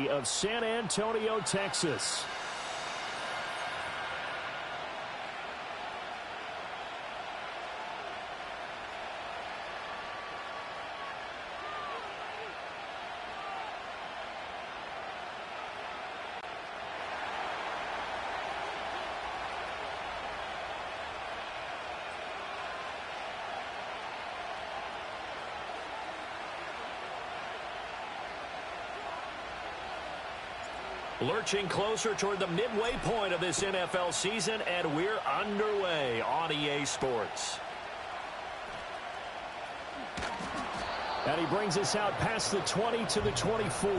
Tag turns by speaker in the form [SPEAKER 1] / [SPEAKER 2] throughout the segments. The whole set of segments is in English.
[SPEAKER 1] University of San Antonio, Texas. Lurching closer toward the midway point of this NFL season, and we're underway on EA Sports. And he brings us out past the 20 to the 24.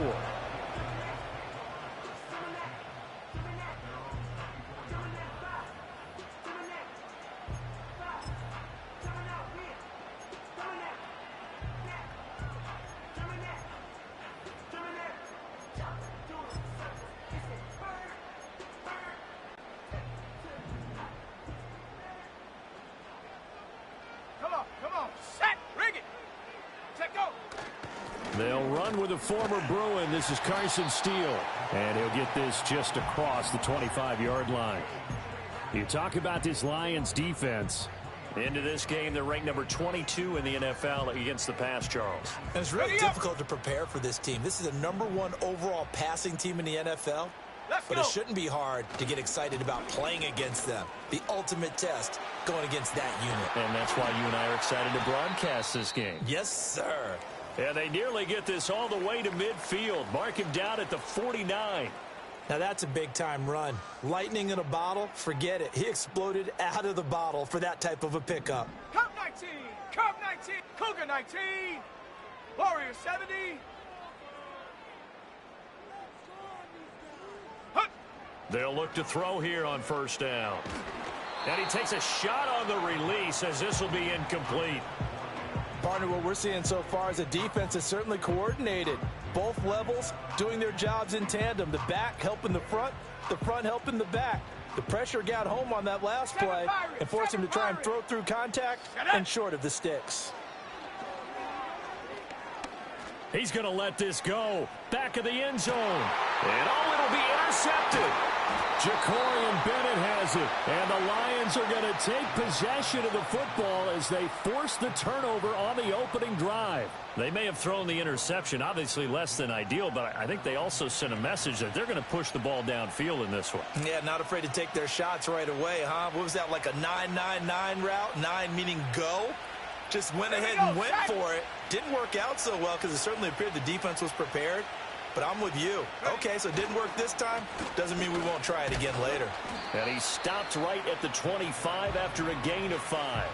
[SPEAKER 1] They'll run with a former Bruin. This is Carson Steele. And he'll get this just across the 25-yard line. You talk about this Lions defense. Into this game, they're ranked number 22 in the NFL against the pass, Charles.
[SPEAKER 2] And it's really difficult to prepare for this team. This is the #1 overall passing team in the NFL. But it shouldn't be hard to get excited about playing against them. The ultimate test going against that unit.
[SPEAKER 1] And that's why you and I are excited to broadcast this game.
[SPEAKER 2] Yes, sir.
[SPEAKER 1] And they nearly get this all the way to midfield. Mark him down at the 49.
[SPEAKER 2] Now that's a big-time run. Lightning in a bottle, forget it. He exploded out of the bottle for that type of a pickup.
[SPEAKER 3] Cub 19, Cub 19, Cougar 19, Warrior 70.
[SPEAKER 1] They'll look to throw here on first down. And he takes a shot on the release as this will be incomplete.
[SPEAKER 2] Partner, what we're seeing so far is the defense is certainly coordinated. Both levels doing their jobs in tandem. The back helping the front helping the back. The pressure got home on that last play and forced him to try and throw through contact and short of the sticks.
[SPEAKER 1] He's going to let this go. Back of the end zone. And it'll be intercepted. Jacorian Bennett has it. And the Lions are going to take possession of the football as they force the turnover on the opening drive. They may have thrown the interception, obviously less than ideal, but I think they also sent a message that they're going to push the ball downfield in this one.
[SPEAKER 2] Yeah, not afraid to take their shots right away, huh? What was that, like a 9-9-9 route? 9 meaning go? Just went ahead and went for it. Didn't work out so well because it certainly appeared the defense was prepared. But I'm with you. Okay, so it didn't work this time. Doesn't mean we won't try it again later.
[SPEAKER 1] And he stopped right at the 25 after a gain of 5.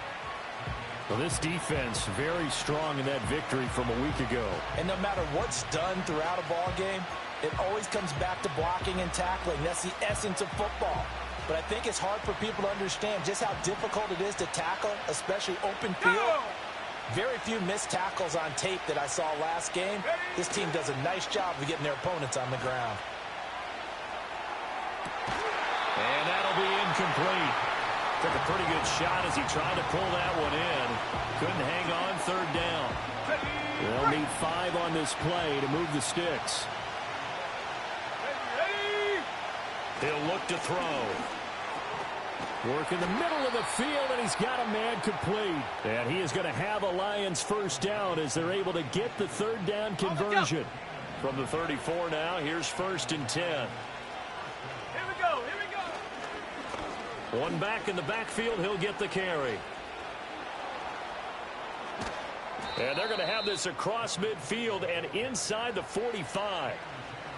[SPEAKER 1] Well, this defense very strong in that victory from a week ago.
[SPEAKER 2] And no matter what's done throughout a ball game, it always comes back to blocking and tackling. That's the essence of football. But I think it's hard for people to understand just how difficult it is to tackle, especially open field. Very few missed tackles on tape that I saw last game. This team does a nice job of getting their opponents on the ground.
[SPEAKER 1] And that'll be incomplete. Took a pretty good shot as he tried to pull that one in. Couldn't hang on third down. They'll need 5 on this play to move the sticks. He'll look to throw. Work in the middle of the field, and he's got a man complete. And he is going to have a Lions first down as they're able to get the third down conversion. From the 34 now, here's 1st and 10.
[SPEAKER 3] Here we go.
[SPEAKER 1] One back in the backfield, he'll get the carry. And they're going to have this across midfield and inside the 45.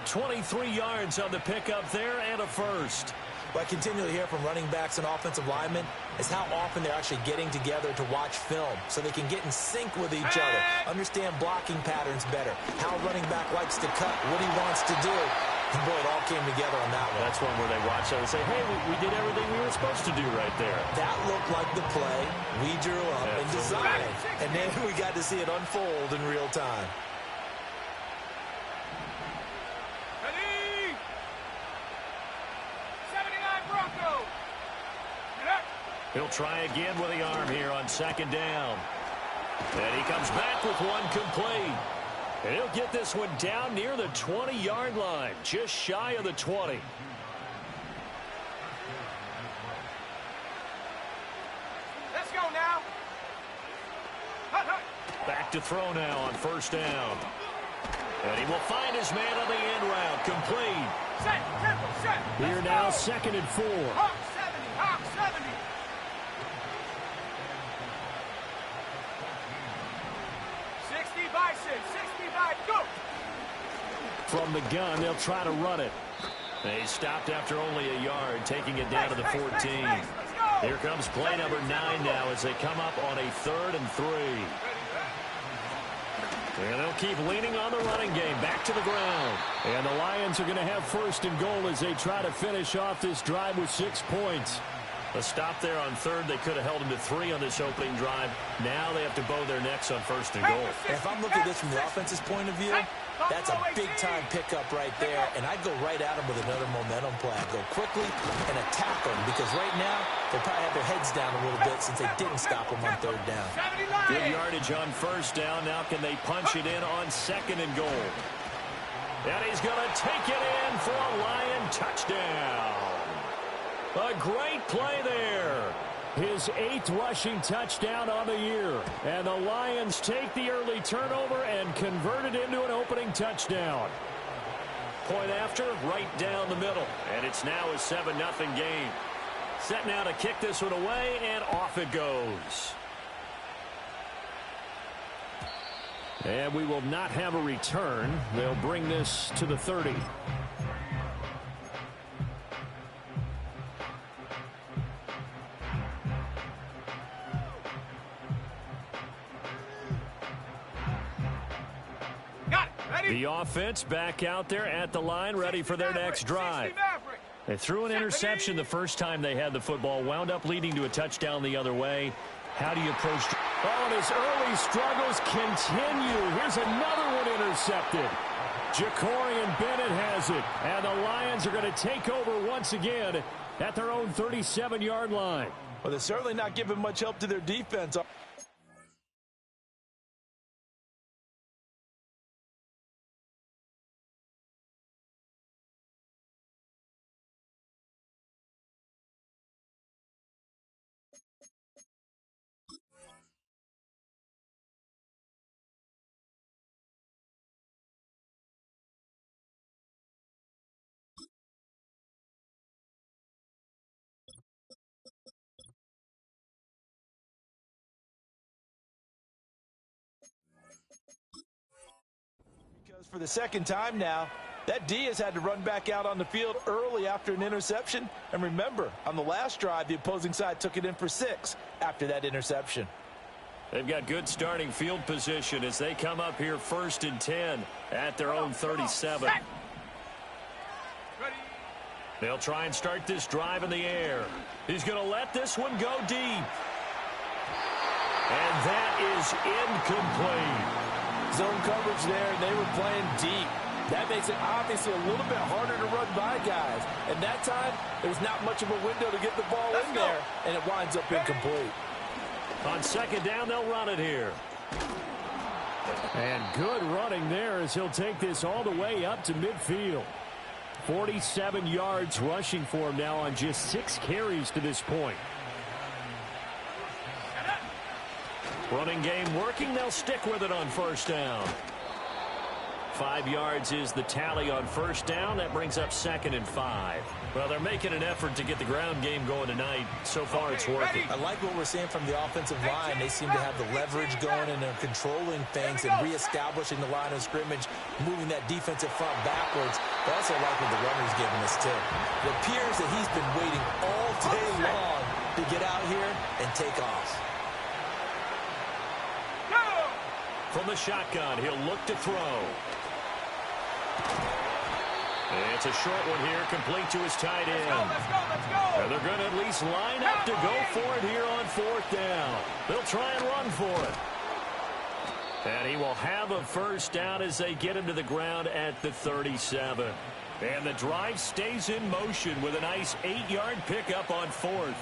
[SPEAKER 1] 23 yards on the pickup there and a first.
[SPEAKER 2] What I continually hear from running backs and offensive linemen is how often they're actually getting together to watch film so they can get in sync with each other, understand blocking patterns better, how a running back likes to cut, what he wants to do. And boy, it all came together on that one.
[SPEAKER 1] That's one where they watch it and say, hey, we did everything we were supposed to do right there.
[SPEAKER 2] That looked like the play we drew up and designed. And then we got to see it unfold in real time.
[SPEAKER 1] He'll try again with the arm here on 2nd down. And he comes back with one complete. And he'll get this one down near the 20-yard line, just shy of the 20.
[SPEAKER 3] Let's go now.
[SPEAKER 1] Back to throw now on first down. And he will find his man on the end route, complete.
[SPEAKER 3] Set, tempo, set.
[SPEAKER 1] Here
[SPEAKER 3] Let's
[SPEAKER 1] now,
[SPEAKER 3] go.
[SPEAKER 1] 2nd and 4.
[SPEAKER 3] Hawk 70, Hawk 70. Go!
[SPEAKER 1] From the gun, they'll try to run it. They stopped after only a yard, taking it down to the 14. Here comes play number 9 now as they come up on a 3rd and 3. And they'll keep leaning on the running game, back to the ground. And the Lions are going to have 1st and goal as they try to finish off this drive with 6 points. A stop there on 3rd. They could have held them to 3 on this opening drive. Now they have to bow their necks on 1st and goal.
[SPEAKER 2] And if I'm looking at this from the offense's point of view, that's a big-time pickup right there, and I'd go right at them with another momentum play. I'd go quickly and attack them, because right now they probably have their heads down a little bit since they didn't stop them on 3rd down.
[SPEAKER 1] Good yardage on 1st down. Now can they punch it in on 2nd and goal? And he's going to take it in for a Lion touchdown. A great play there. His 8th rushing touchdown on the year. And the Lions take the early turnover and convert it into an opening touchdown. Point after, right down the middle. And it's now a 7-0 game. Set now to kick this one away, and off it goes. And we will not have a return. They'll bring this to the 30. The offense back out there at the line, ready for their next drive. They threw an interception the first time they had the football, wound up leading to a touchdown the other way. How do you approach? Oh, and his early struggles continue. Here's another one intercepted. Jacorian Bennett has it, and the Lions are going to take over once again at their own 37-yard line.
[SPEAKER 2] Well, they're certainly not giving much help to their defense. Because for the second time now, that D has had to run back out on the field early after an interception. And remember, on the last drive, the opposing side took it in for 6 after that interception.
[SPEAKER 1] They've got good starting field position as they come up here 1st and 10 at their own 37. They'll try and start this drive in the air. He's going to let this one go deep. And that is incomplete.
[SPEAKER 2] Zone coverage there, and they were playing deep. That makes it obviously a little bit harder to run by guys. And that time, there was not much of a window to get the ball in there, and it winds up incomplete.
[SPEAKER 1] On 2nd down, they'll run it here. And good running there as he'll take this all the way up to midfield. 47 yards rushing for him now on just 6 carries to this point. Running game working. They'll stick with it on 1st down. 5 yards is the tally on 1st down. That brings up 2nd and 5. Well, they're making an effort to get the ground game going tonight. So far, it's working.
[SPEAKER 2] I like what we're seeing from the offensive line. They seem to have the leverage going, and they're controlling things and reestablishing the line of scrimmage, moving that defensive front backwards. But I also like what the runner's giving us, too. It appears that he's been waiting all day long to get out here and take off.
[SPEAKER 1] From the shotgun, he'll look to throw. It's a short one here, complete to his tight end.
[SPEAKER 3] Let's go.
[SPEAKER 1] And they're going to at least line up to go for it here on 4th down. They'll try and run for it. And he will have a 1st down as they get him to the ground at the 37. And the drive stays in motion with a nice 8-yard pickup on 4th.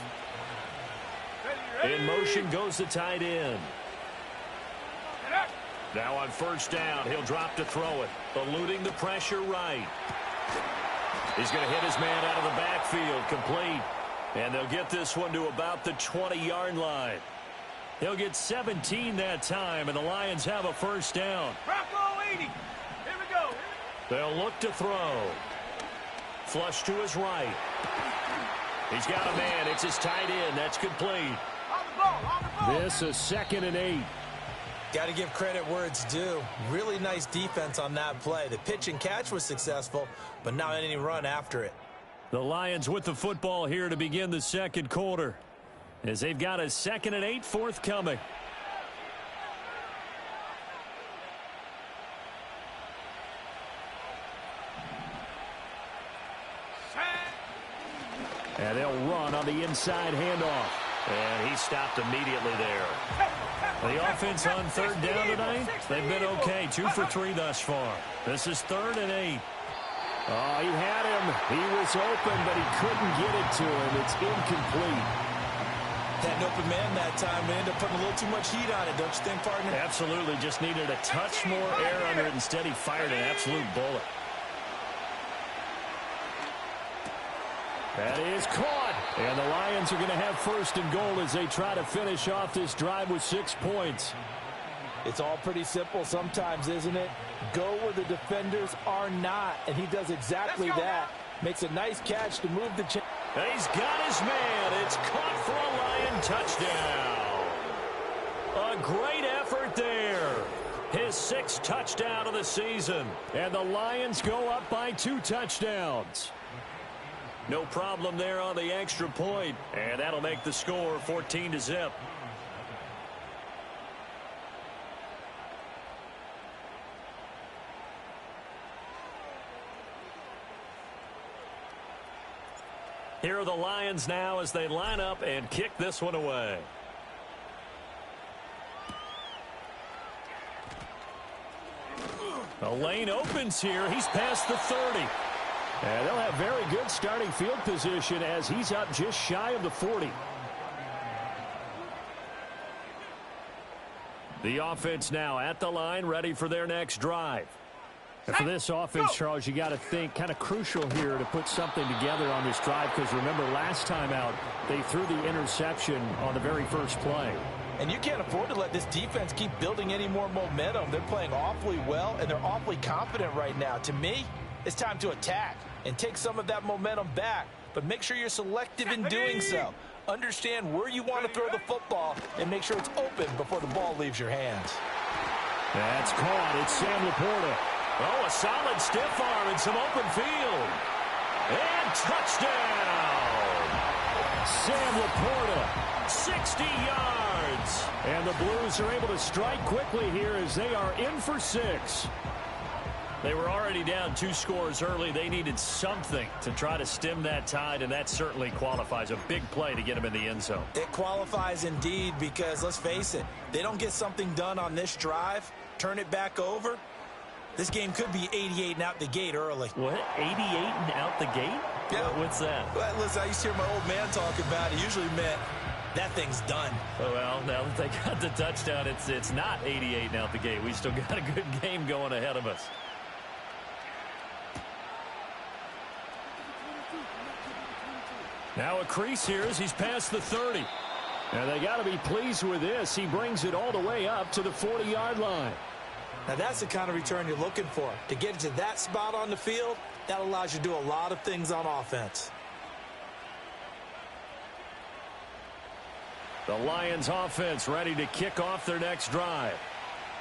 [SPEAKER 1] In motion goes the tight end. Now on first down, he'll drop to throw it, eluding the pressure right. He's going to hit his man out of the backfield, complete. And they'll get this one to about the 20-yard line. He'll get 17 that time, and the Lions have a first down.
[SPEAKER 3] Bronco 80. Here we go.
[SPEAKER 1] They'll look to throw. Flush to his right. He's got a man. It's his tight end. That's complete.
[SPEAKER 3] On the ball, on the ball.
[SPEAKER 1] This is 2nd and 8.
[SPEAKER 2] Got to give credit where it's due. Really nice defense on that play. The pitch and catch was successful, but not any run after it.
[SPEAKER 1] The Lions with the football here to begin the second quarter, as they've got a 2nd and 8 forthcoming. And they'll run on the inside handoff. And he stopped immediately there. The offense on 3rd down tonight, they've been okay. 2 for 3 thus far. This is 3rd and 8. Oh, he had him. He was open, but he couldn't get it to him. It's incomplete.
[SPEAKER 2] Had an open man that time. We ended up putting a little too much heat on it, don't you think, partner?
[SPEAKER 1] Absolutely. Just needed a touch more air under it. Instead, he fired an absolute bullet. That is caught. And the Lions are going to have 1st and goal as they try to finish off this drive with 6 points.
[SPEAKER 2] It's all pretty simple sometimes, isn't it? Go where the defenders are not, and he does exactly that. Makes a nice catch to move the chain.
[SPEAKER 1] He's got his man. It's caught for a Lion touchdown. A great effort there. His 6th touchdown of the season. And the Lions go up by 2 touchdowns. No problem there on the extra point. And that'll make the score 14-0. Here are the Lions now as they line up and kick this one away. The lane opens here. He's past the 30. And they'll have very good starting field position as he's up just shy of the 40. The offense now at the line, ready for their next drive. And for this offense, Charles, you got to think kind of crucial here to put something together on this drive, because remember last time out they threw the interception on the very first play.
[SPEAKER 2] And you can't afford to let this defense keep building any more momentum. They're playing awfully well, and they're awfully confident right now. To me, it's time to attack and take some of that momentum back, but make sure you're selective in doing so. Understand where you want to throw the football and make sure it's open before the ball leaves your hands.
[SPEAKER 1] That's caught. It's Sam Laporta. Oh, a solid stiff arm and some open field. And touchdown! Sam Laporta, 60 yards. And the Blues are able to strike quickly here as they are in for 6. They were already down 2 scores early. They needed something to try to stem that tide, and that certainly qualifies. A big play to get them in the end zone.
[SPEAKER 2] It qualifies indeed, because let's face it, they don't get something done on this drive, turn it back over, this game could be 88 and out the gate early.
[SPEAKER 1] What? 88 and out the gate?
[SPEAKER 2] Yeah.
[SPEAKER 1] What's that?
[SPEAKER 2] Well, listen, I used to hear my old man talk about it. It usually meant that thing's done.
[SPEAKER 1] Oh, well, now that they got the touchdown, it's not 88 and out the gate. We still got a good game going ahead of us. Now a crease here as he's past the 30. And they got to be pleased with this. He brings it all the way up to the 40-yard line.
[SPEAKER 2] Now that's the kind of return you're looking for. To get to that spot on the field, that allows you to do a lot of things on offense.
[SPEAKER 1] The Lions offense ready to kick off their next drive.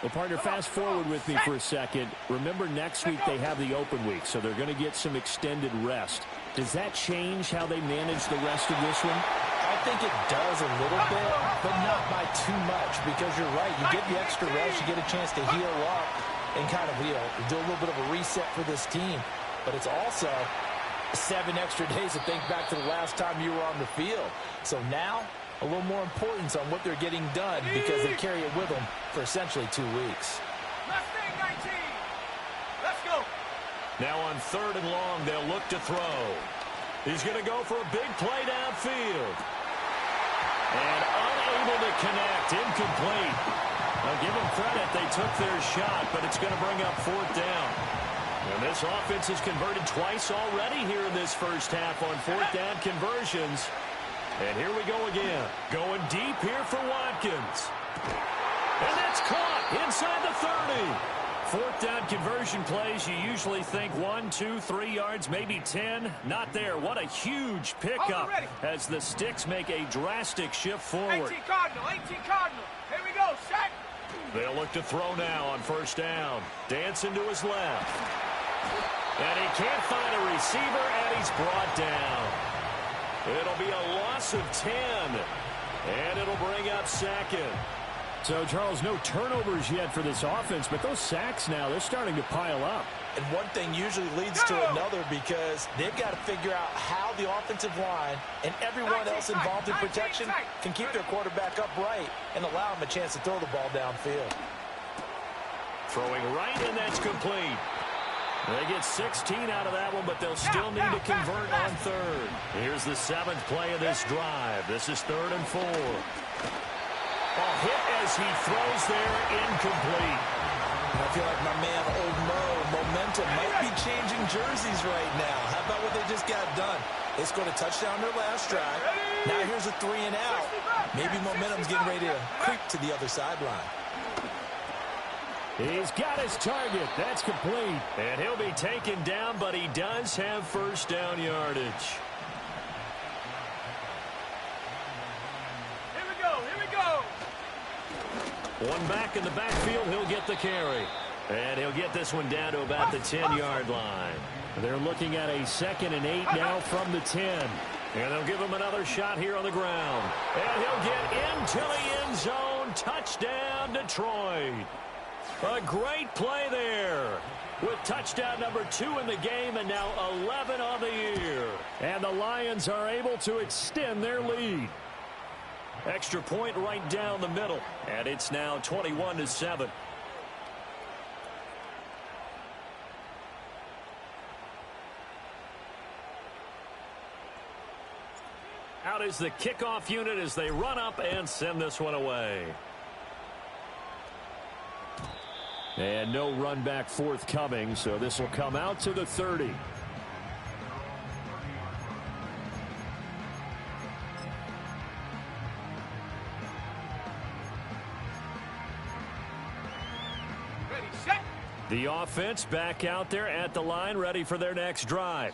[SPEAKER 1] Well, partner, fast forward with me for a second. Remember, next week they have the open week, so they're going to get some extended rest. Does that change how they manage the rest of this one?
[SPEAKER 2] I think it does a little bit, but not by too much, because you're right. You get the extra rest, you get a chance to heal up and kind of, do a little bit of a reset for this team. But it's also 7 extra days to think back to the last time you were on the field. So now, a little more importance on what they're getting done, because they carry it with them for essentially 2 weeks.
[SPEAKER 3] Last thing, 19. Let's go.
[SPEAKER 1] Now on 3rd and long, they'll look to throw. He's going to go for a big play downfield. And unable to connect, incomplete. I'll give them credit. They took their shot, but it's going to bring up fourth down. And this offense has converted twice already here in this first half on fourth down conversions. And here we go again. Going deep here for Watkins. And that's caught inside the 30. Fourth down conversion plays, you usually think 1, 2, 3 yards, maybe 10. Not there. What a huge pickup as the Sticks make a drastic shift forward.
[SPEAKER 3] 18 Cardinal, 18 Cardinal. Here we go, set.
[SPEAKER 1] They'll look to throw now on first down. Dancing to his left. And he can't find a receiver, and he's brought down. It'll be a loss of 10. And it'll bring up second.
[SPEAKER 4] So, Charles, no turnovers yet for this offense, but those sacks now, they're starting to pile up.
[SPEAKER 2] And one thing usually leads to another because they've got to figure out how the offensive line and everyone else involved in protection can keep their quarterback upright and allow him a chance to throw the ball downfield.
[SPEAKER 1] Throwing right, and that's complete. They get 16 out of that one, but they'll still need to convert on third. Here's the 7th play of this drive. This is 3rd and 4. A hit as he throws there, incomplete.
[SPEAKER 2] I feel like my man, Old Mo, momentum might be changing jerseys right now. How about what they just got done? They scored a touchdown their last drive. Now here's a 3 and out. Maybe momentum's getting ready to creep to the other sideline.
[SPEAKER 4] He's got his target. That's complete.
[SPEAKER 1] And he'll be taken down, but he does have first down yardage. One back in the backfield, he'll get the carry. And he'll get this one down to about the 10-yard line.
[SPEAKER 4] They're looking at a 2nd and 8 now from the 10.
[SPEAKER 1] And they'll give him another shot here on the ground. And he'll get into the end zone. Touchdown, Detroit. A great play there. With touchdown number 2 in the game and now 11 on the year.
[SPEAKER 4] And the Lions are able to extend their lead.
[SPEAKER 1] Extra point right down the middle. And it's now 21-7. Out is the kickoff unit as they run up and send this one away.
[SPEAKER 4] And no run back forthcoming, so this will come out to the 30. The offense back out there at the line, ready for their next drive.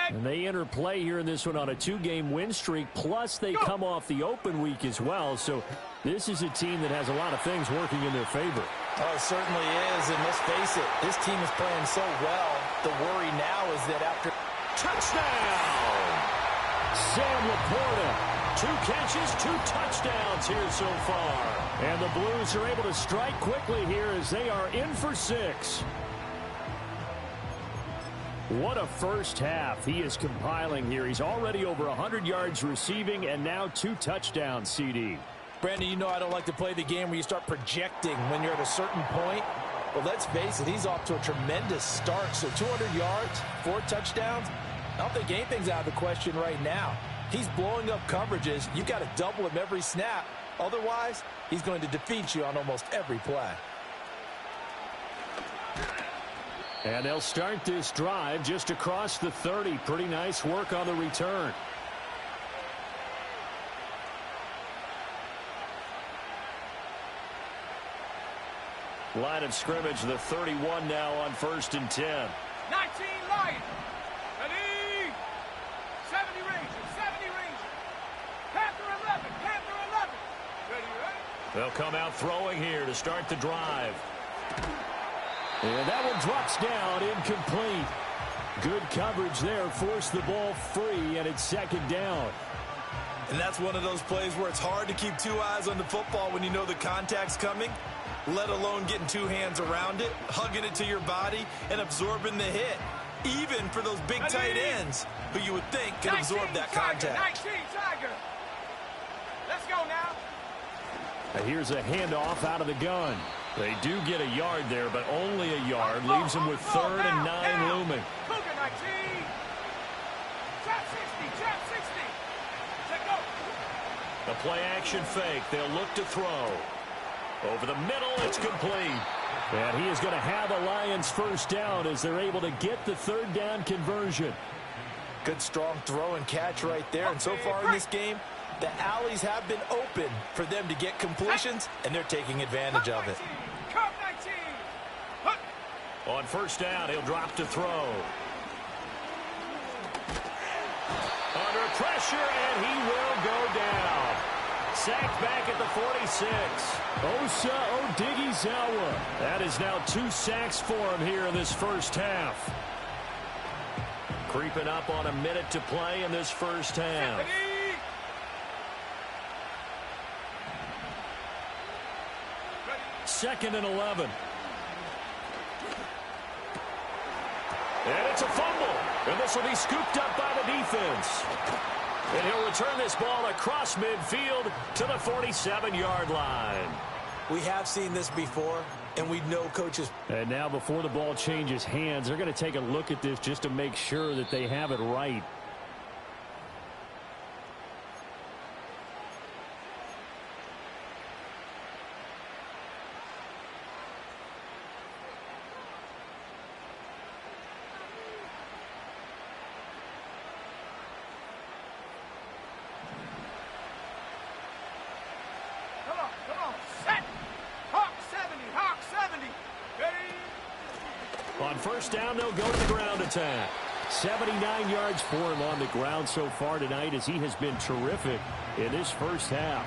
[SPEAKER 4] And they enter play here in this one on a 2-game win streak, plus they come off the open week as well. So this is a team that has a lot of things working in their favor.
[SPEAKER 2] Oh, it certainly is, and let's face it, this team is playing so well. The worry now is that after...
[SPEAKER 1] Touchdown!
[SPEAKER 4] Sam Laporta.
[SPEAKER 1] 2 catches, 2 touchdowns here so far.
[SPEAKER 4] And the Blues are able to strike quickly here as they are in for 6. What a first half he is compiling here. He's already over 100 yards receiving and now 2 touchdowns, CD.
[SPEAKER 2] Brandon, you know I don't like to play the game where you start projecting when you're at a certain point. But let's face it, he's off to a tremendous start. So 200 yards, 4 touchdowns. I don't think anything's out of the question right now. He's blowing up coverages. You've got to double him every snap. Otherwise, he's going to defeat you on almost every play.
[SPEAKER 4] And they'll start this drive just across the 30. Pretty nice work on the return.
[SPEAKER 1] Line of scrimmage, the 31 now on 1st and 10.
[SPEAKER 3] 19 Lions. Ready. 70 Rangers. 70 Rangers. Panther 11. Panther 11. Ready, right?
[SPEAKER 1] They'll come out throwing here to start the drive.
[SPEAKER 4] And that one drops down, incomplete. Good coverage there, forced the ball free, and it's 2nd down.
[SPEAKER 2] And that's one of those plays where it's hard to keep 2 eyes on the football when you know the contact's coming, let alone getting 2 hands around it, hugging it to your body, and absorbing the hit. Even for those big tight ends, who you would think could absorb that contact.
[SPEAKER 3] 19 Tiger. Let's go now.
[SPEAKER 4] Here's a handoff out of the gun.
[SPEAKER 1] They do get a yard there, but only a yard. Leaves them with 3rd and 9 looming.
[SPEAKER 3] Cougar 19. Trap 60. Trap 60. Check go.
[SPEAKER 1] The play action fake. They'll look to throw. Over the middle, it's complete.
[SPEAKER 4] And he is going to have a Lions first down as they're able to get the third down conversion.
[SPEAKER 2] Good strong throw and catch right there. And so far in this game, the alleys have been open for them to get completions, and they're taking advantage of it.
[SPEAKER 1] On first down, he'll drop to throw. Under pressure, and he will go down. Sacked back at the 46.
[SPEAKER 4] Osa Odighizuwa. That is now 2 sacks for him here in this first half.
[SPEAKER 1] Creeping up on a minute to play in this first half.
[SPEAKER 4] Second and 11.
[SPEAKER 1] And it's a fumble. And this will be scooped up by the defense. And he'll return this ball across midfield to the 47-yard line.
[SPEAKER 2] We have seen this before, and we know coaches.
[SPEAKER 4] And now before the ball changes hands, they're going to take a look at this just to make sure that they have it right. On first down, they'll go to the ground attack. 79 yards for him on the ground so far tonight as he has been terrific in this first half.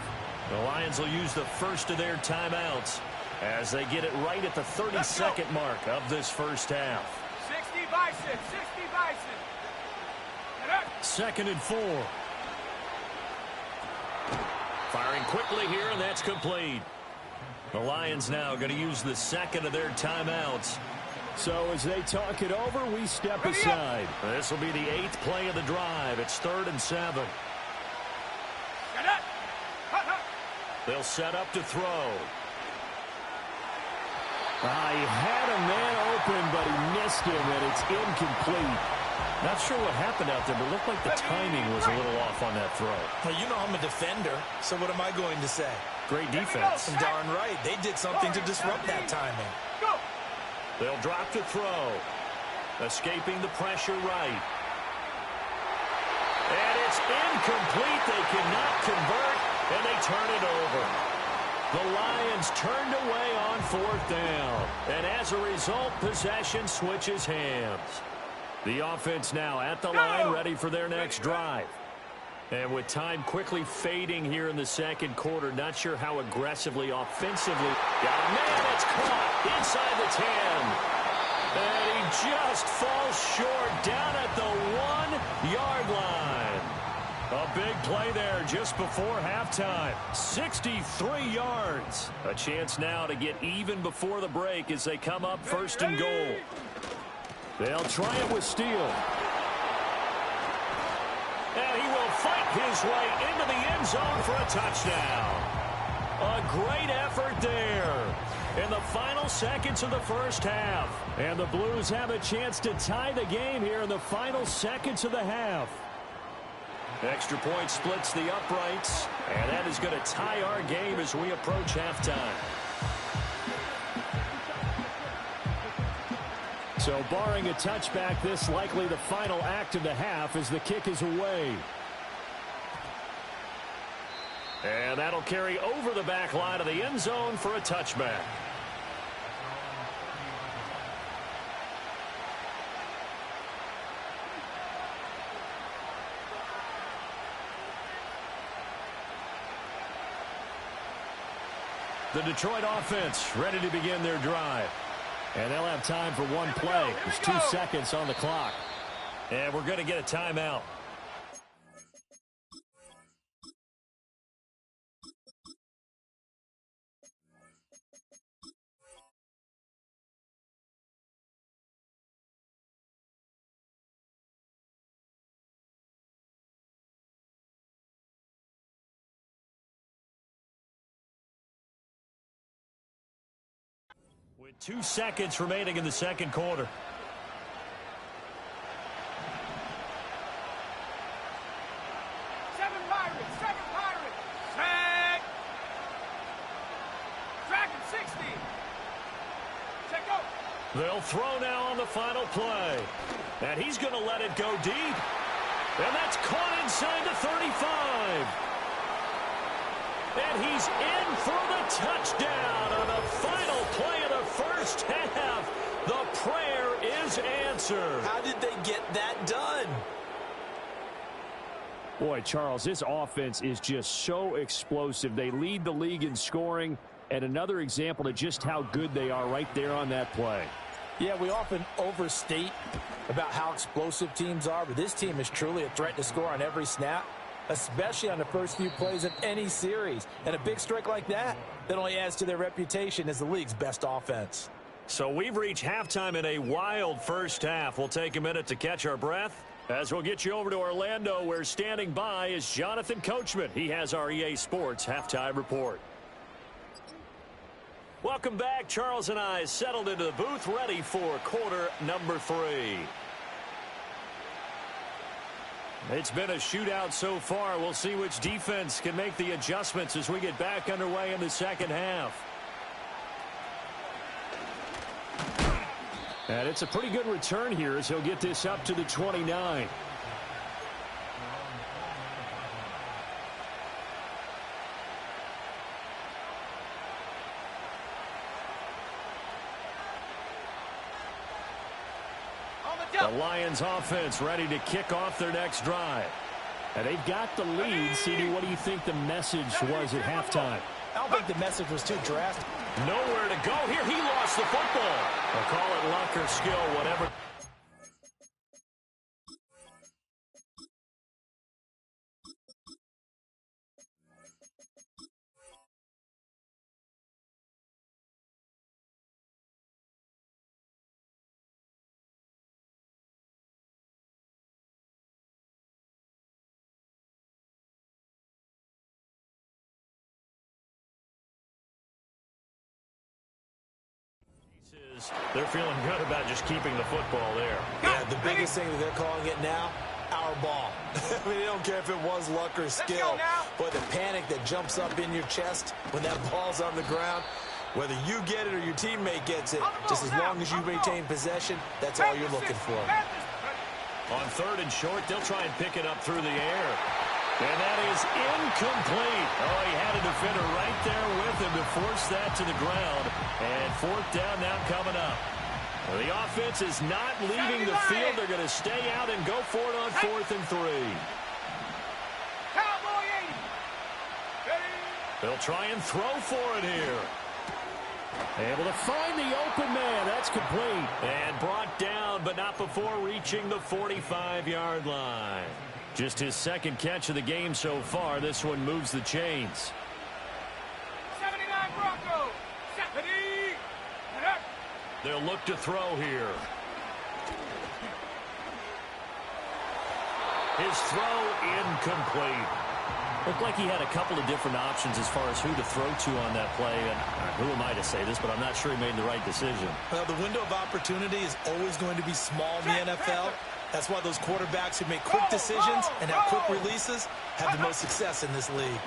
[SPEAKER 1] The Lions will use the first of their timeouts as they get it right at the 32nd mark of this first half.
[SPEAKER 3] 60 Bison, 60 Bison.
[SPEAKER 4] Second and 4.
[SPEAKER 1] Firing quickly here, and that's complete. The Lions now going to use the second of their timeouts.
[SPEAKER 4] So as they talk it over, we step aside.
[SPEAKER 1] This will be the 8th play of the drive. It's 3rd and 7. They'll set up to throw.
[SPEAKER 4] He had a man open, but he missed him, and it's incomplete. Not sure what happened out there, but it looked like the timing was a little off on that throw.
[SPEAKER 2] Well, you know I'm a defender, so what am I going to say?
[SPEAKER 4] Great defense.
[SPEAKER 2] Darn right. They did something to disrupt that timing.
[SPEAKER 1] They'll drop to throw. Escaping the pressure right. And it's incomplete. They cannot convert, and they turn it over. The Lions turned away on 4th down. And as a result, possession switches hands. The offense now at the line, ready for their next drive. And with time quickly fading here in the second quarter, not sure how aggressively, offensively. Got a man that's caught inside the 10. And he just falls short down at the 1-yard line. A big play there just before halftime. 63 yards. A chance now to get even before the break as they come up 1st and goal. They'll try it with Steele. And he will fight his way into the end zone for a touchdown. A great effort there in the final seconds of the first half. And the Blues have a chance to tie the game here in the final seconds of the half. Extra point splits the uprights, and that is going to tie our game as we approach halftime. So barring a touchback, this likely the final act of the half as the kick is away. And that'll carry over the back line of the end zone for a touchback. The Detroit offense ready to begin their drive. And they'll have time for one play. There's 2 seconds on the clock. And we're going to get a timeout. With 2 seconds remaining in the second quarter.
[SPEAKER 3] Seven Pirates! Sack! Track
[SPEAKER 4] They'll throw now on the final play. And he's going to let it go deep. And that's caught inside the 35. And he's in for the touchdown on the final play of the first half. The prayer is answered.
[SPEAKER 2] How did they get that done?
[SPEAKER 4] Boy, Charles, this offense is just so explosive. They lead the league in scoring, and another example of just how good they are right there on that play.
[SPEAKER 2] Yeah, we often overstate about how explosive teams are, but this team is truly a threat to score on every snap, especially on the first few plays of any series. And a big strike like that only adds to their reputation as the league's best offense.
[SPEAKER 4] So we've reached halftime in a wild first half. We'll take a minute to catch our breath as we'll get you over to Orlando, where standing by is Jonathan Coachman. He has our EA Sports Halftime Report. Welcome back. Charles and I settled into the booth, ready for quarter number 3. It's been a shootout so far. We'll see which defense can make the adjustments as we get back underway in the second half. And it's a pretty good return here as he'll get this up to the 29. The Lions offense ready to kick off their next drive. And they've got the lead. CD, what do you think the message was at halftime?
[SPEAKER 2] I don't think the message was too drastic.
[SPEAKER 4] Nowhere to go here. He lost the football. They'll call it luck or skill, whatever. They're feeling good about just keeping the football there.
[SPEAKER 2] Yeah, the biggest thing that they're calling it now, our ball. I mean, they don't care if it was luck or skill, but the panic that jumps up in your chest when that ball's on the ground, whether you get it or your teammate gets it, just as long as you maintain possession, that's all you're looking for.
[SPEAKER 4] On 3rd and short, they'll try and pick it up through the air. And that is incomplete. Oh, he had a defender right there with him to force that to the ground. And 4th down now coming up. Well, the offense is not leaving the field. They're going to stay out and go for it on 4th and 3. They'll try and throw for it here. Able to find the open man. That's complete. And brought down, but not before reaching the 45-yard line. Just his second catch of the game so far. This one moves the chains.
[SPEAKER 3] 79 Broncos. 70.
[SPEAKER 4] They'll look to throw here. His throw incomplete. Looked like he had a couple of different options as far as who to throw to on that play. And who am I to say this, but I'm not sure he made the right decision.
[SPEAKER 2] Well, the window of opportunity is always going to be small in the NFL. That's why those quarterbacks who make quick decisions and have quick releases have the most success in this league.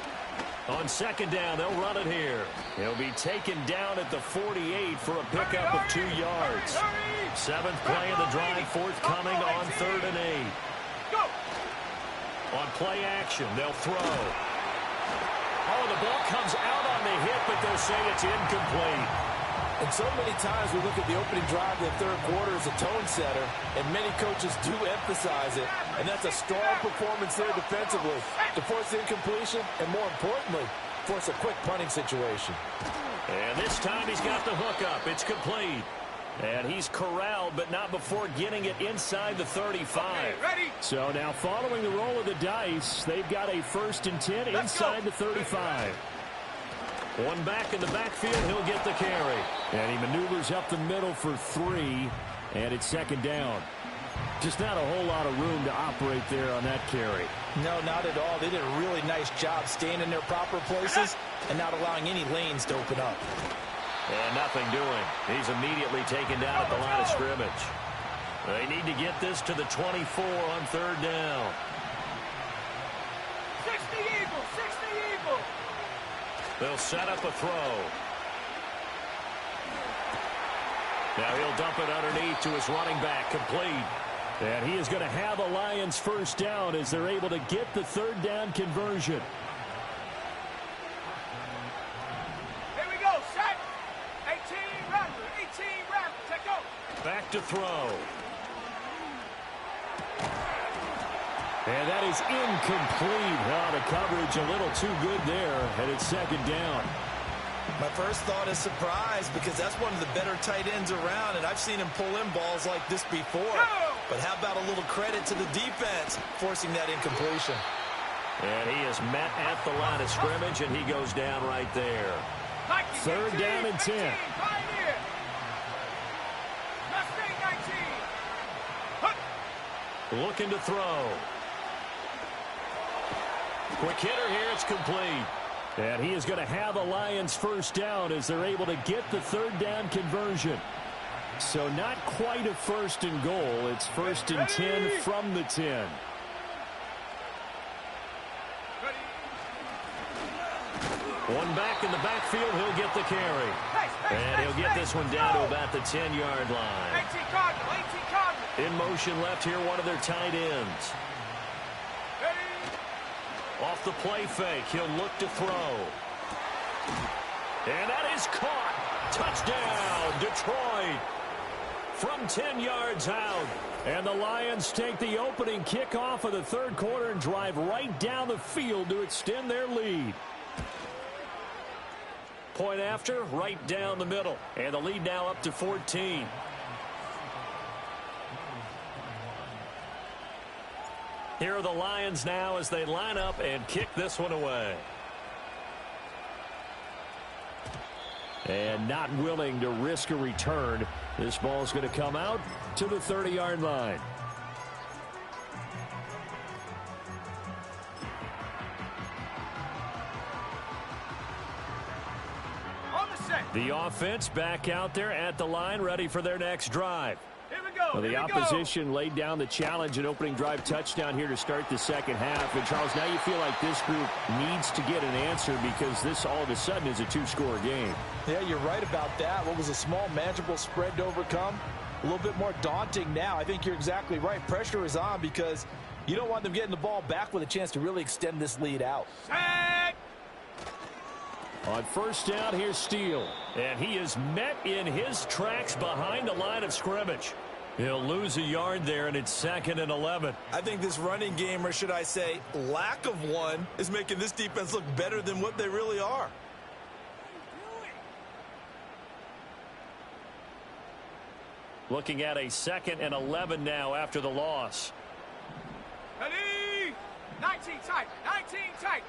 [SPEAKER 4] On 2nd down, they'll run it here. He'll be taken down at the 48 for a pickup of 2 yards. 7th play of the drive, forthcoming on 3rd and 8. On play action, they'll throw. Oh, the ball comes out on the hit, but they'll say it's incomplete.
[SPEAKER 2] And so many times we look at the opening drive of the 3rd quarter as a tone setter, and many coaches do emphasize it. And that's a strong performance there defensively to force incompletion and, more importantly, force a quick punting situation.
[SPEAKER 4] And this time he's got the hook up. It's complete. And he's corralled, but not before getting it inside the 35. So now following the roll of the dice, they've got a 1st and 10 inside the 35. One back in the backfield, he'll get the carry. And he maneuvers up the middle for 3, and it's 2nd down. Just not a whole lot of room to operate there on that carry.
[SPEAKER 2] No, not at all. They did a really nice job staying in their proper places and not allowing any lanes to open up.
[SPEAKER 4] And nothing doing. He's immediately taken down at the line of scrimmage. They need to get this to the 24 on 3rd down.
[SPEAKER 3] 60 Eagles, 60 Eagles.
[SPEAKER 4] They'll set up a throw. Now he'll dump it underneath to his running back, complete. And he is going to have a Lions first down as they're able to get the third down conversion.
[SPEAKER 3] Here we go, set. 18 Raptor, 18 Raptor, take over.
[SPEAKER 4] Back to throw. And that is incomplete. Oh, the coverage a little too good there, and it's second down.
[SPEAKER 2] My first thought is surprise because that's one of the better tight ends around, and I've seen him pull in balls like this before. But how about a little credit to the defense forcing that incompletion?
[SPEAKER 4] And he is met at the line of scrimmage, and he goes down right there. Third down and 10. Looking to throw. Quick hitter here, it's complete. And he is going to have a Lions first down as they're able to get the third down conversion. So not quite a first and goal. It's first and 10 from the 10. One back in the backfield, he'll get the carry. And he'll get this one down to about the 10-yard line. In motion left here, one of their tight ends. Off the play fake, he'll look to throw. And that is caught. Touchdown, Detroit. From 10 yards out. And the Lions take the opening kickoff of the third quarter and drive right down the field to extend their lead. Point after, right down the middle. And the lead now up to 14. Here are the Lions now as they line up and kick this one away. And not willing to risk a return. This ball is going to come out to the 30-yard line. The offense back out there at the line, ready for their next drive. Well, the opposition laid down the challenge, an opening drive touchdown here to start the second half. And, Charles, now you feel like this group needs to get an answer because this all of a sudden is a two-score game.
[SPEAKER 2] Yeah, you're right about that. What was a small, manageable spread to overcome? A little bit more daunting now. I think you're exactly right. Pressure is on because you don't want them getting the ball back with a chance to really extend this lead out.
[SPEAKER 3] Set.
[SPEAKER 4] On first down, here's Steele. And he is met in his tracks behind the line of scrimmage. He'll lose a yard there, and it's second and 11.
[SPEAKER 2] I think this running game, or should I say lack of one, is making this defense look better than what they really are.
[SPEAKER 4] Looking at a second and 11 now after the loss.
[SPEAKER 3] Ready? 19 tight. 19 tight.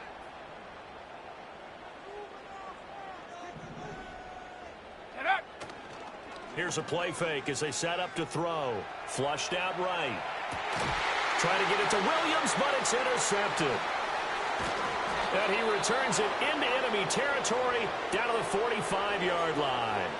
[SPEAKER 3] Get up.
[SPEAKER 4] Here's a play fake as they set up to throw. Flushed out right. Trying to get it to Williams, but it's intercepted. And he returns it into enemy territory down to the 45-yard line.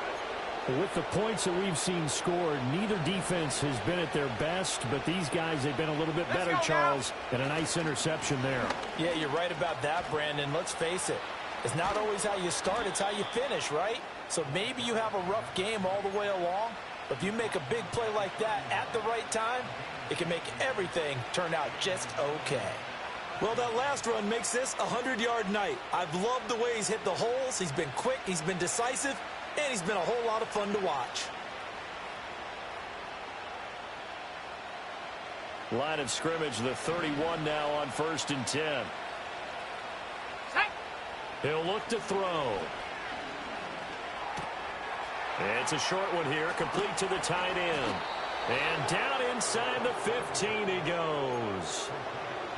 [SPEAKER 4] With the points that we've seen scored, neither defense has been at their best, but these guys have been a little bit better, Charles, and a nice interception there.
[SPEAKER 2] Yeah, you're right about that, Brandon. Let's face it. It's not always how you start, it's how you finish, right? So maybe you have a rough game all the way along, but if you make a big play like that at the right time, it can make everything turn out just okay. Well, that last run makes this a 100-yard night. I've loved the way he's hit the holes. He's been quick, he's been decisive, and he's been a whole lot of fun to watch.
[SPEAKER 4] Line of scrimmage, the 31 now on first and 10. He'll look to throw. It's a short one here, complete to the tight end. And down inside the 15 he goes.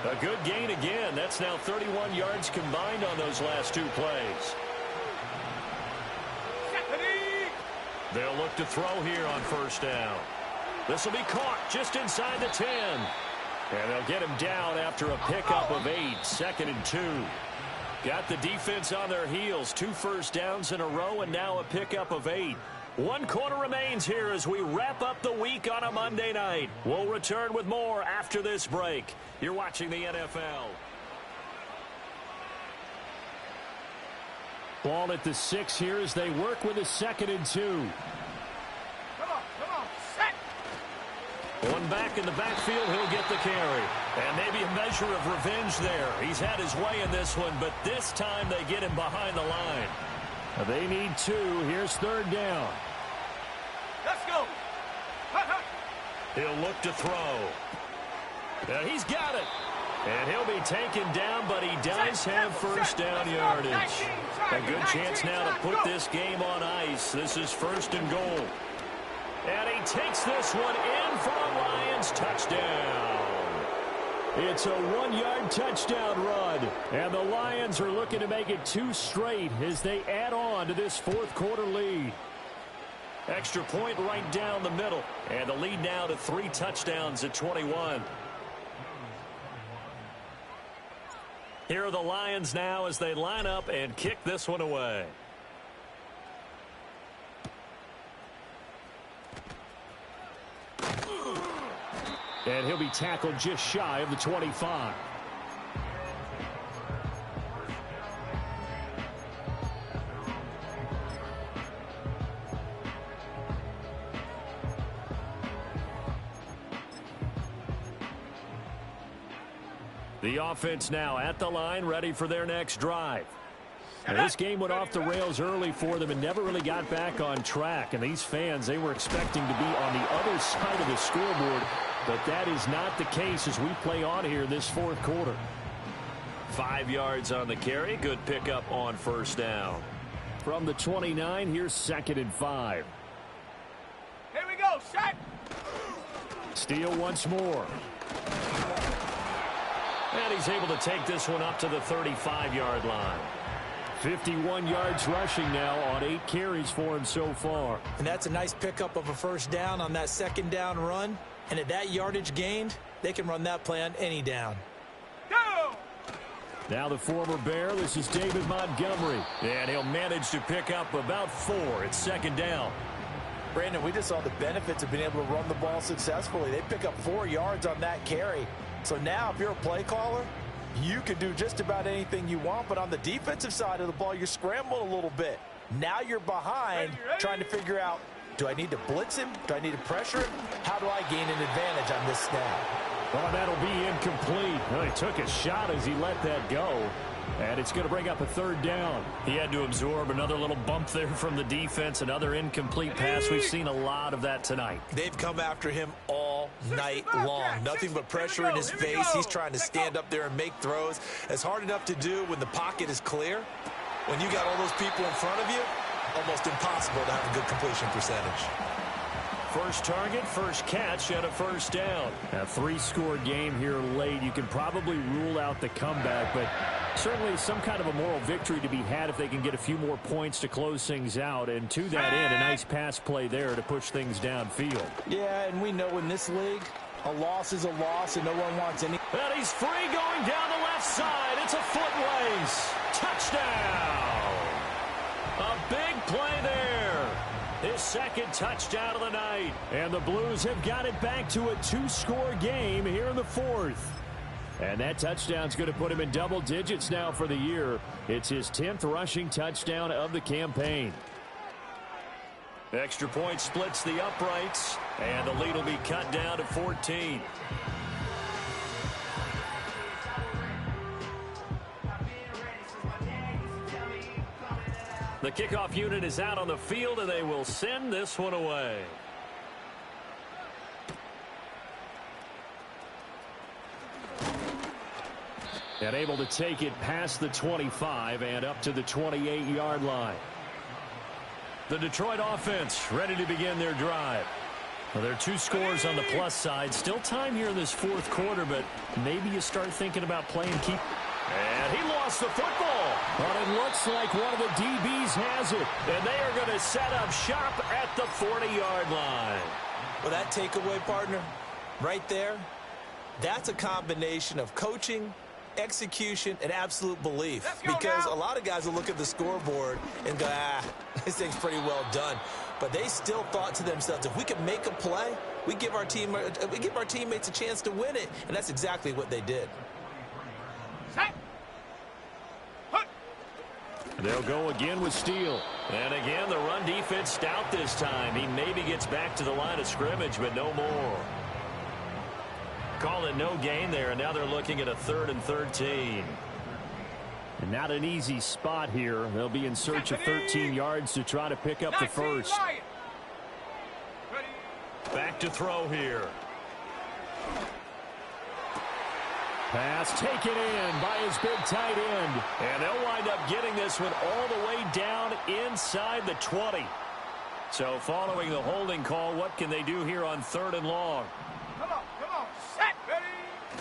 [SPEAKER 4] A good gain again. That's now 31 yards combined on those last two plays. They'll look to throw here on first down. This will be caught just inside the 10. And they'll get him down after a pickup of 8, second and 2. Got the defense on their heels. 2 first downs in a row and now a pickup of 8. 1 quarter remains here as we wrap up the week on a Monday night. We'll return with more after this break. You're watching the NFL. Ball at the 6 here as they work with a second and 2. One back in the backfield, he'll get the carry. And maybe a measure of revenge there. He's had his way in this one, but this time they get him behind the line. They need 2. Here's 3rd down.
[SPEAKER 3] Let's go.
[SPEAKER 4] He'll look to throw. He's got it. And he'll be taken down, but he does have first down yardage. A good chance now to put this game on ice. This is 1st and goal. And he takes this one in for a Lions touchdown. It's a 1-yard touchdown run. And the Lions are looking to make it 2 straight as they add on to this 4th quarter lead. Extra point right down the middle. And the lead now to 3 touchdowns at 21. Here are the Lions now as they line up and kick this one away. And he'll be tackled just shy of the 25. The offense now at the line, ready for their next drive. And this game went off the rails early for them and never really got back on track. And these fans, they were expecting to be on the other side of the scoreboard, but that is not the case as we play on here this 4th quarter. 5 yards on the carry. Good pickup on first down. From the 29, here's 2nd and 5.
[SPEAKER 3] Here we go, set.
[SPEAKER 4] Steal once more. And he's able to take this one up to the 35-yard line. 51 yards rushing now on 8 carries for him so far.
[SPEAKER 2] And that's a nice pickup of a first down on that 2nd down run. And at that yardage gained, they can run that play on any down.
[SPEAKER 3] Go!
[SPEAKER 4] Now the former Bear, this is David Montgomery. And he'll manage to pick up about 4. It's 2nd down.
[SPEAKER 2] Brandon, we just saw the benefits of being able to run the ball successfully. They pick up 4 yards on that carry. So now if you're a play caller, you can do just about anything you want. But on the defensive side of the ball, you're scrambling a little bit. Now you're behind trying to figure out, do I need to blitz him? Do I need to pressure him? How do I gain an advantage on this snap?
[SPEAKER 4] Well, that'll be incomplete. Well, he took a shot as he let that go. And it's going to bring up a 3rd down. He had to absorb another little bump there from the defense. Another incomplete pass. We've seen a lot of that tonight.
[SPEAKER 2] They've come after him all night long. Nothing but pressure in his face. He's trying to stand up there and make throws. It's hard enough to do when the pocket is clear. When you got all those people in front of you, almost impossible to have a good completion percentage.
[SPEAKER 4] First target, first catch, and a first down. A 3-score game here late. You can probably rule out the comeback, but certainly some kind of a moral victory to be had if they can get a few more points to close things out. And to that end, a nice pass play there to push things downfield.
[SPEAKER 2] Yeah, and we know in this league, a loss is a loss, and no one wants any.
[SPEAKER 4] And he's free going down the left side. It's a foot race. Touchdown. A big play there. His 2nd touchdown of the night. And the Blues have got it back to a 2-score game here in the 4th. And that touchdown's going to put him in double digits now for the year. It's his 10th rushing touchdown of the campaign. Extra point splits the uprights, and the lead will be cut down to 14. The kickoff unit is out on the field, and they will send this one away. And able to take it past the 25 and up to the 28-yard line. The Detroit offense ready to begin their drive. Well, there are 2 scores on the plus side. Still time here in this 4th quarter, but maybe you start thinking about playing keep. And he lost the football. But it looks like one of the DBs has it. And they are going to set up shop at the 40-yard line.
[SPEAKER 2] Well, that takeaway, partner, right there, that's a combination of coaching, execution, and absolute belief. Because a lot of guys will look at the scoreboard and go, this thing's pretty well done. But they still thought to themselves, if we can make a play, we give our teammates a chance to win it. And that's exactly what they did.
[SPEAKER 4] They'll go again with Steele. And again, the run defense stout this time. He maybe gets back to the line of scrimmage, but no more. Call it no gain there, and now they're looking at a 3rd and 13. And not an easy spot here. They'll be in search of 13 yards to try to pick up the first. Back to throw here. Pass taken in by his big tight end. And they'll wind up getting this one all the way down inside the 20. So following the holding call, what can they do here on 3rd and long?
[SPEAKER 3] Come on, set, ready.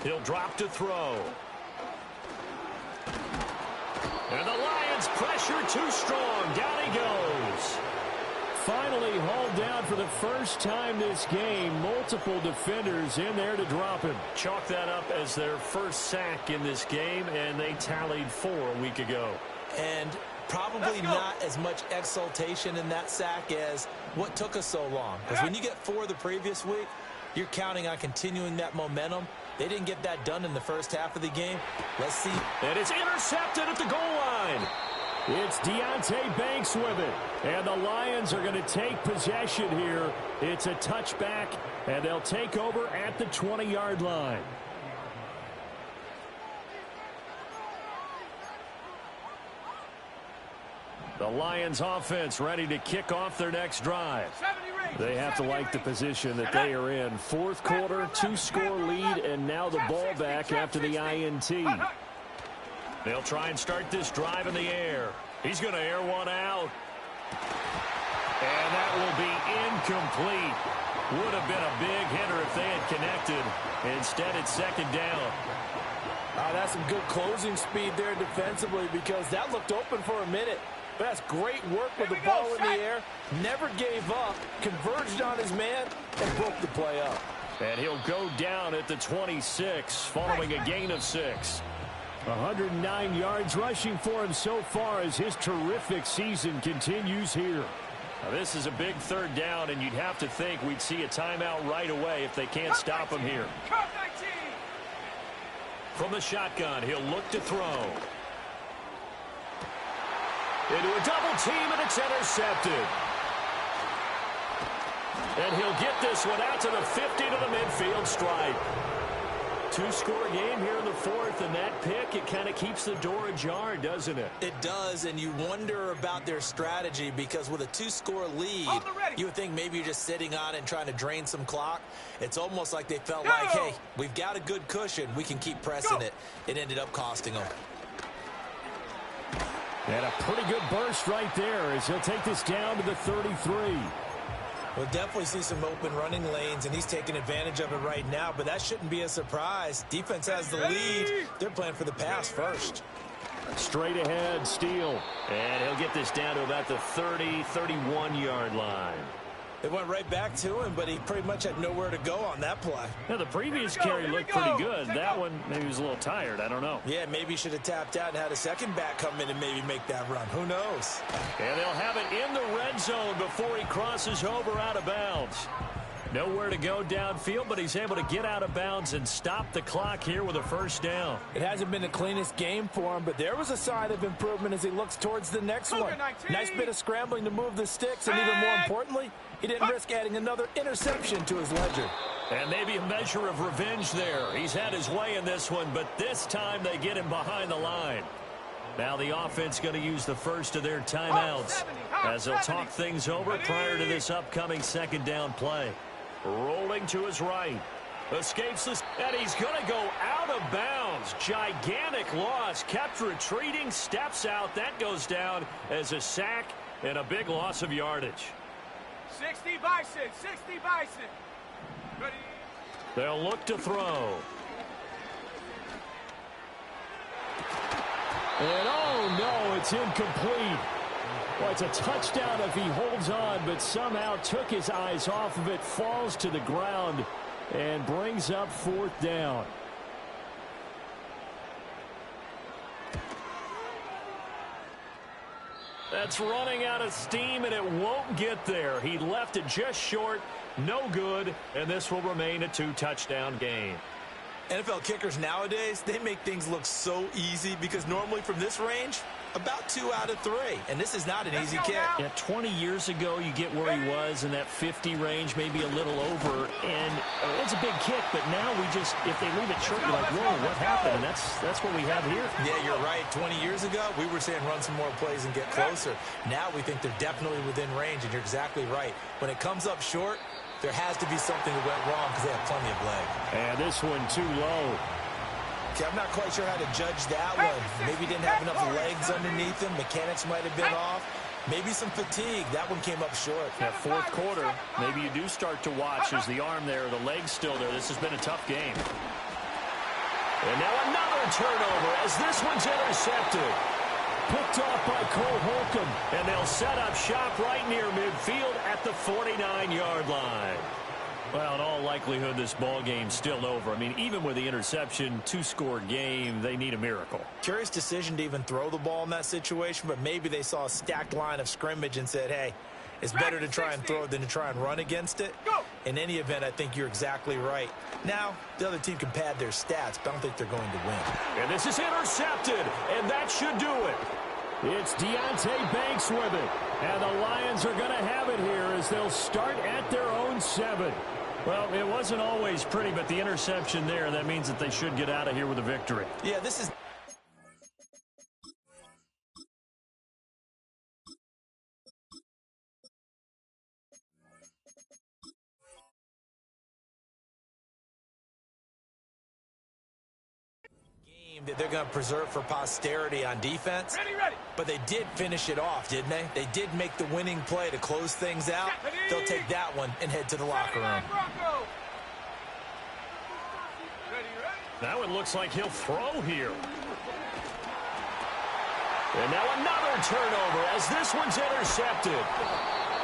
[SPEAKER 4] He'll drop to throw. And the Lions pressure too strong. Down he goes. Finally hauled down for the first time this game. Multiple defenders in there to drop him. Chalk that up as their first sack in this game, and they tallied 4 a week ago.
[SPEAKER 2] And probably not as much exultation in that sack as what took us so long. Because when you get 4 the previous week, you're counting on continuing that momentum. They didn't get that done in the first half of the game. Let's see.
[SPEAKER 4] And it's intercepted at the goal line. It's Deonte Banks with it. And the Lions are going to take possession here. It's a touchback, and they'll take over at the 20-yard line. The Lions offense ready to kick off their next drive. They have to like the position that they are in. 4th quarter, 2-score lead, and now the ball back after the INT. They'll try and start this drive in the air. He's going to air one out. And that will be incomplete. Would have been a big hitter if they had connected. Instead, it's 2nd down.
[SPEAKER 2] That's some good closing speed there defensively, because that looked open for a minute. But that's great work with the ball in the air. Never gave up, converged on his man, and broke the play up.
[SPEAKER 4] And he'll go down at the 26 following a gain of 6. 109 yards rushing for him so far as his terrific season continues here. Now, this is a big 3rd down, and you'd have to think we'd see a timeout right away if they can't stop him here. From the shotgun, he'll look to throw. Into a double team, and it's intercepted. And he'll get this one out to the 50 to the midfield stripe. 2-score game here in the 4th, and that pick, it kind of keeps the door ajar, doesn't it?
[SPEAKER 2] It does, and you wonder about their strategy, because with a 2-score lead, you would think maybe you're just sitting on it and trying to drain some clock. It's almost like they felt like, hey, we've got a good cushion. We can keep pressing it. It ended up costing them.
[SPEAKER 4] And a pretty good burst right there as he'll take this down to the 33.
[SPEAKER 2] We'll definitely see some open running lanes, and he's taking advantage of it right now, but that shouldn't be a surprise. Defense has the lead. They're playing for the pass first.
[SPEAKER 4] Straight ahead, Steele. And he'll get this down to about the 31-yard line.
[SPEAKER 2] It went right back to him, but he pretty much had nowhere to go on that play.
[SPEAKER 4] Now, the previous carry looked pretty good. That one, maybe he was a little tired. I don't know.
[SPEAKER 2] Yeah, maybe he should have tapped out and had a second back come in and maybe make that run. Who knows?
[SPEAKER 4] And they'll have it in the red zone before he crosses over out of bounds. Nowhere to go downfield, but he's able to get out of bounds and stop the clock here with a 1st down.
[SPEAKER 2] It hasn't been the cleanest game for him, but there was a sign of improvement as he looks towards the next one. Nice bit of scrambling to move the sticks, and even more importantly, he didn't risk adding another interception to his ledger.
[SPEAKER 4] And maybe a measure of revenge there. He's had his way in this one, but this time they get him behind the line. Now the offense going to use the first of their timeouts as they'll talk things over prior to this upcoming 2nd down play. Rolling to his right. Escapes this, and he's going to go out of bounds. Gigantic loss. Kept retreating, steps out. That goes down as a sack and a big loss of yardage.
[SPEAKER 3] 60 Bison, 60 Bison. Ready.
[SPEAKER 4] They'll look to throw. And oh no, it's incomplete. Well, it's a touchdown if he holds on, but somehow took his eyes off of it, falls to the ground, and brings up 4th down. That's running out of steam, and it won't get there. He left it just short, no good, and this will remain a 2-touchdown game.
[SPEAKER 2] NFL kickers nowadays, they make things look so easy because normally from this range, About 2 out of 3, and this is not an easy kick.
[SPEAKER 4] Yeah, 20 years ago, you get where he was in that 50 range, maybe a little over, and it's a big kick, but now if they leave it short, you're like, whoa, what happened? And that's what we have here.
[SPEAKER 2] Yeah, you're right. 20 years ago, we were saying run some more plays and get closer. Now we think they're definitely within range, and you're exactly right. When it comes up short, there has to be something that went wrong because they have plenty of leg.
[SPEAKER 4] And this one too low.
[SPEAKER 2] Okay, I'm not quite sure how to judge that one. Maybe didn't have enough legs underneath him. Mechanics might have been off. Maybe some fatigue. That one came up short.
[SPEAKER 4] That fourth quarter, maybe you do start to watch as the arm there, the leg's still there. This has been a tough game. And now another turnover as this one's intercepted. Picked off by Cole Holcomb, and they'll set up shop right near midfield at the 49-yard line. Well, in all likelihood, this ball game's still over. I mean, even with the interception, 2-score game, they need a miracle.
[SPEAKER 2] Curious decision to even throw the ball in that situation, but maybe they saw a stacked line of scrimmage and said, hey, it's better to try and throw it than to try and run against it. In any event, I think you're exactly right. Now, the other team can pad their stats, but I don't think they're going to win.
[SPEAKER 4] And this is intercepted, and that should do it. It's Deonte Banks with it. And the Lions are going to have it here as they'll start at their own 7. Well, it wasn't always pretty, but the interception there, that means that they should get out of here with a victory.
[SPEAKER 2] Yeah, this is... that they're going to preserve for posterity on defense.
[SPEAKER 3] Ready.
[SPEAKER 2] But they did finish it off, didn't they? They did make the winning play to close things out. They'll take that one and head to the locker room.
[SPEAKER 4] That one looks like he'll throw here. And now another turnover as this one's intercepted.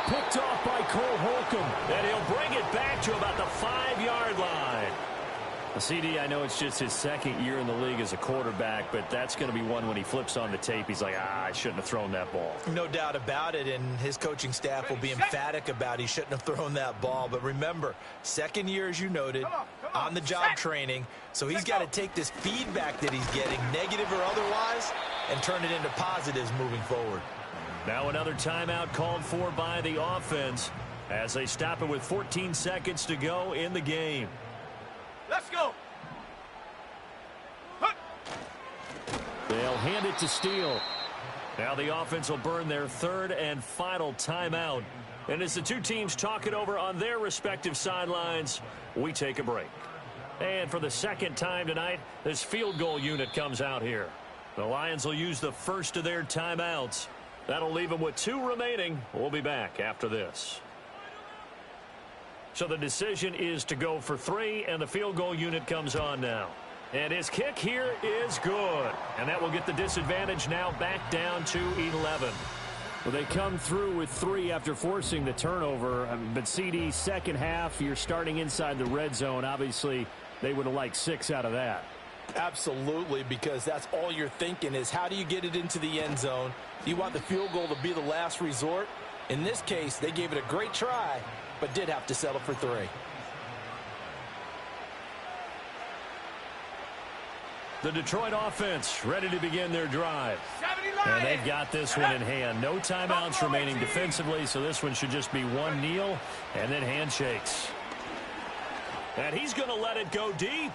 [SPEAKER 4] Picked off by Cole Holcomb, and he'll bring it back to about the 5-yard line. CD, I know it's just his second year in the league as a quarterback, but that's going to be one when he flips on the tape. He's like, I shouldn't have thrown that ball.
[SPEAKER 2] No doubt about it, and his coaching staff will be emphatic about he shouldn't have thrown that ball. But remember, second year, as you noted, on-the-job training, so he's got to take this feedback that he's getting, negative or otherwise, and turn it into positives moving forward.
[SPEAKER 4] Now another timeout called for by the offense as they stop it with 14 seconds to go in the game.
[SPEAKER 3] Let's go.
[SPEAKER 4] They'll hand it to Steele. Now the offense will burn their third and final timeout. And as the two teams talk it over on their respective sidelines, we take a break. And for the second time tonight, this field goal unit comes out here. The Lions will use the first of their timeouts. That'll leave them with 2 remaining. We'll be back after this. So the decision is to go for 3, and the field goal unit comes on now. And his kick here is good. And that will get the disadvantage now back down to 11. Well, they come through with 3 after forcing the turnover. But CD, second half, you're starting inside the red zone. Obviously, they would have liked 6 out of that.
[SPEAKER 2] Absolutely, because that's all you're thinking is how do you get it into the end zone? You want the field goal to be the last resort. In this case, they gave it a great try, but did have to settle for 3.
[SPEAKER 4] The Detroit offense ready to begin their drive. And they've got this one in hand. No timeouts remaining defensively, so this one should just be one kneel and then handshakes. And he's going to let it go deep.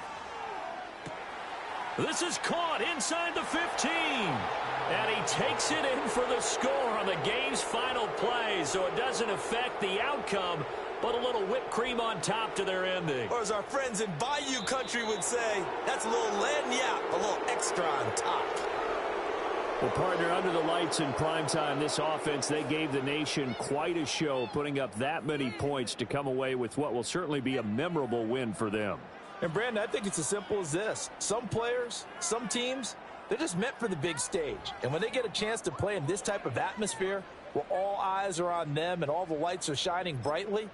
[SPEAKER 4] This is caught inside the 15. And he takes it in for the score on the game's final play, so it doesn't affect the outcome, but a little whipped cream on top to their ending.
[SPEAKER 2] Or as our friends in Bayou Country would say, that's a little lagniappe, a little extra on top.
[SPEAKER 4] Well, partner, under the lights in primetime, this offense, they gave the nation quite a show, putting up that many points to come away with what will certainly be a memorable win for them.
[SPEAKER 2] And, Brandon, I think it's as simple as this. Some players, some teams, they're just meant for the big stage. And when they get a chance to play in this type of atmosphere, where all eyes are on them and all the lights are shining brightly,